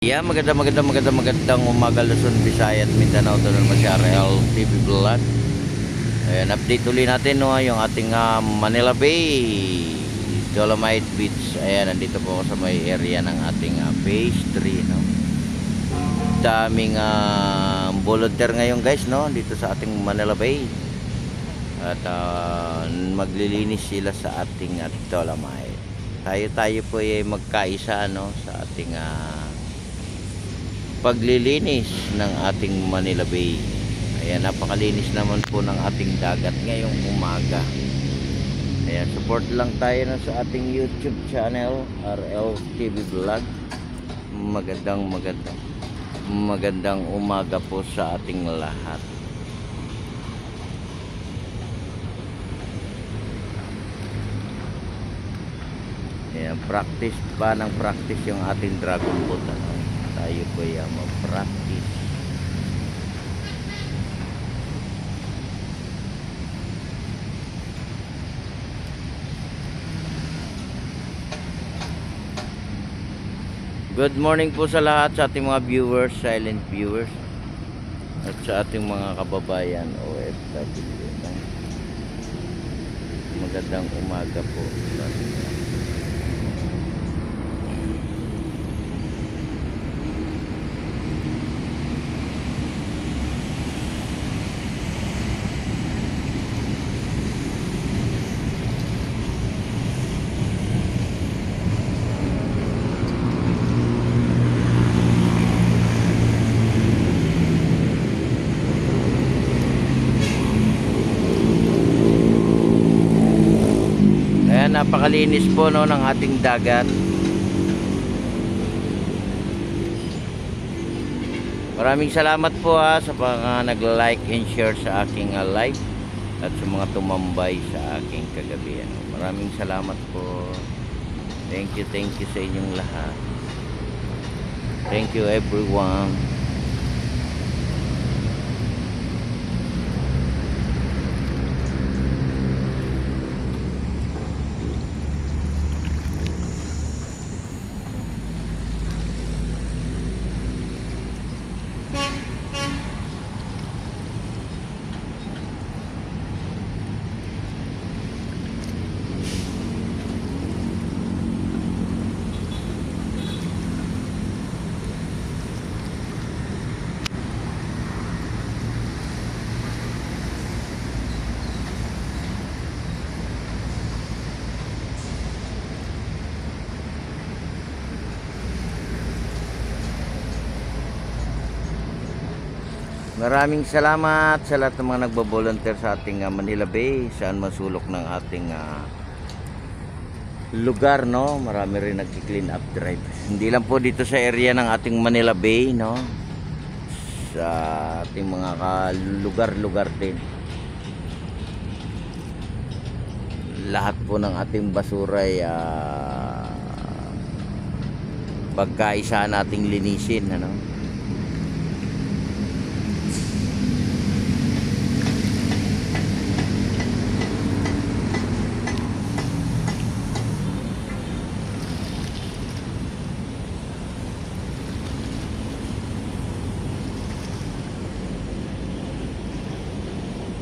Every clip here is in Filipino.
Yeah, magandang umaga Luzon, Visayas at Mindanao. Ito naman si RL TV Vlog. Ayan, update ulit natin no, yung ating Manila Bay, Dolomite Beach. Ayan, nandito po ako sa may area ng ating phase 3 no. Daming volunteer ngayon guys no, dito sa ating Manila Bay. At maglilinis sila sa ating Dolomite. Tayo po ay magkaisa no sa ating paglilinis ng ating Manila Bay. Ayan, napakalinis naman po ng ating dagat ngayong umaga. Ayan, support lang tayo na sa ating YouTube channel, RL TV Vlog. Magandang umaga po sa ating lahat. Ayan, practice pa ng practice yung ating dragon boat ano. Tayo po ay mag-practice. Good morning po sa lahat, sa ating mga viewers, silent viewers, at sa ating mga kababayan OFW. Magandang umaga po sa ating lahat. Napakalinis po no ng ating dagat. Maraming salamat po sa mga nag-like and share sa aking live at sa mga tumambay sa aking kagabi. Maraming salamat po. Thank you sa inyong lahat. Thank you everyone. Maraming salamat sa lahat ng mga nagbo-volunteer sa ating Manila Bay, saan masulok ng ating lugar no. Marami rin nagki-clean up drive. Hindi lang po dito sa area ng ating Manila Bay no, sa ating mga lugar-lugar din. Lahat po ng ating basura ay pagkaisa nating linisin ano.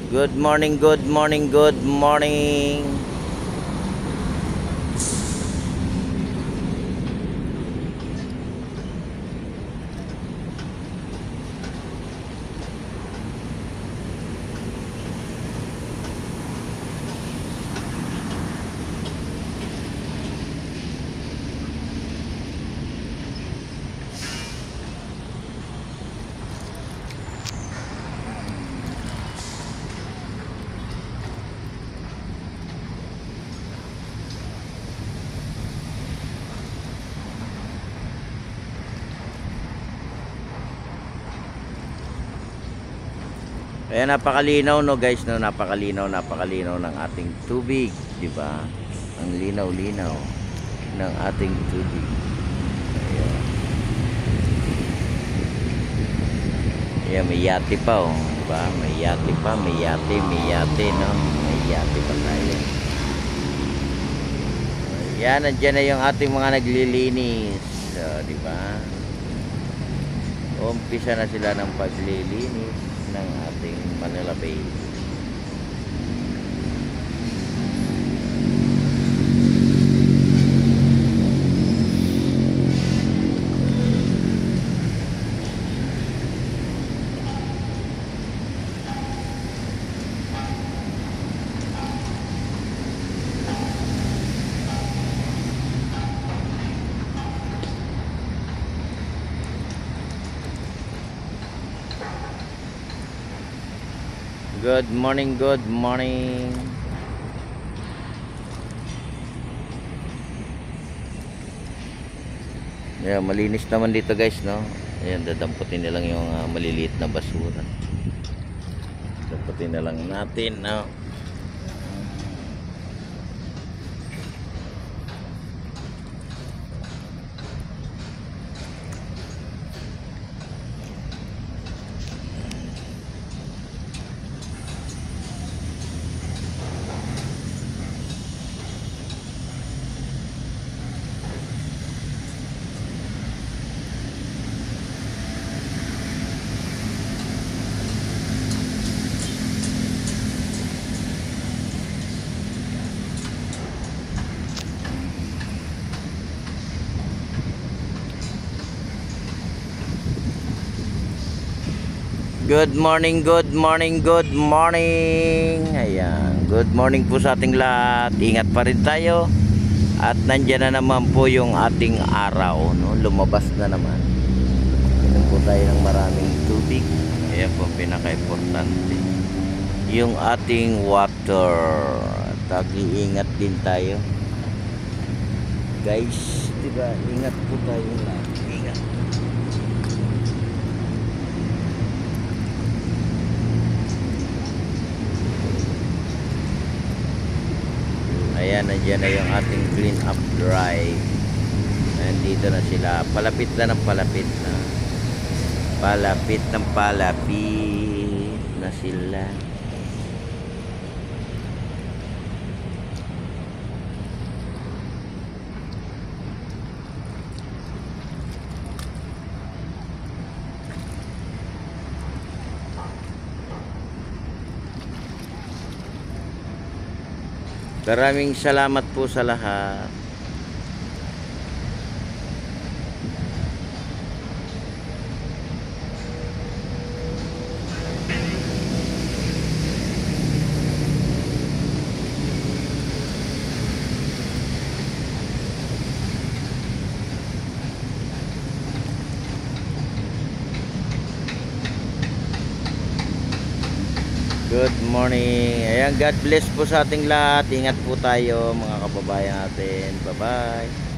Good morning. Ayan, napakalinaw no guys no, napakalinaw ng ating tubig, di ba? Ang linaw-linaw ng ating tubig. Ayan. Ayan, may yate pa oh, di ba? May yate no? May yate pa tayo. Ayan, nandiyan na yung ating mga naglilinis, di ba? umpisa na sila ng paglilinis ng ating Manila Bay. Good morning, good morning. Yeah, malinis naman dito guys, no? Ayan, dadamputin na lang yung maliliit na basura. Damputin na lang natin, no? Good morning, good morning, good morning. Ayan, good morning po sa ating lahat. Ingat pa rin tayo. At nandiyan na naman po yung ating araw, no? Lumabas na naman. Inom po tayo ng maraming tubig. Ayan po pinaka-importante. Yung ating water. At iingat din tayo. Guys, diba? Ingat po tayo lahat. Ingat. Ayan, nandiyan na yung ating clean up drive. Nandito na sila. Palapit na ng palapit na. Palapit ng palapit na sila. Maraming salamat po sa lahat. Good morning. Ayan, God bless po sa ating lahat. Ingat po tayo mga kababayan natin. Bye-bye.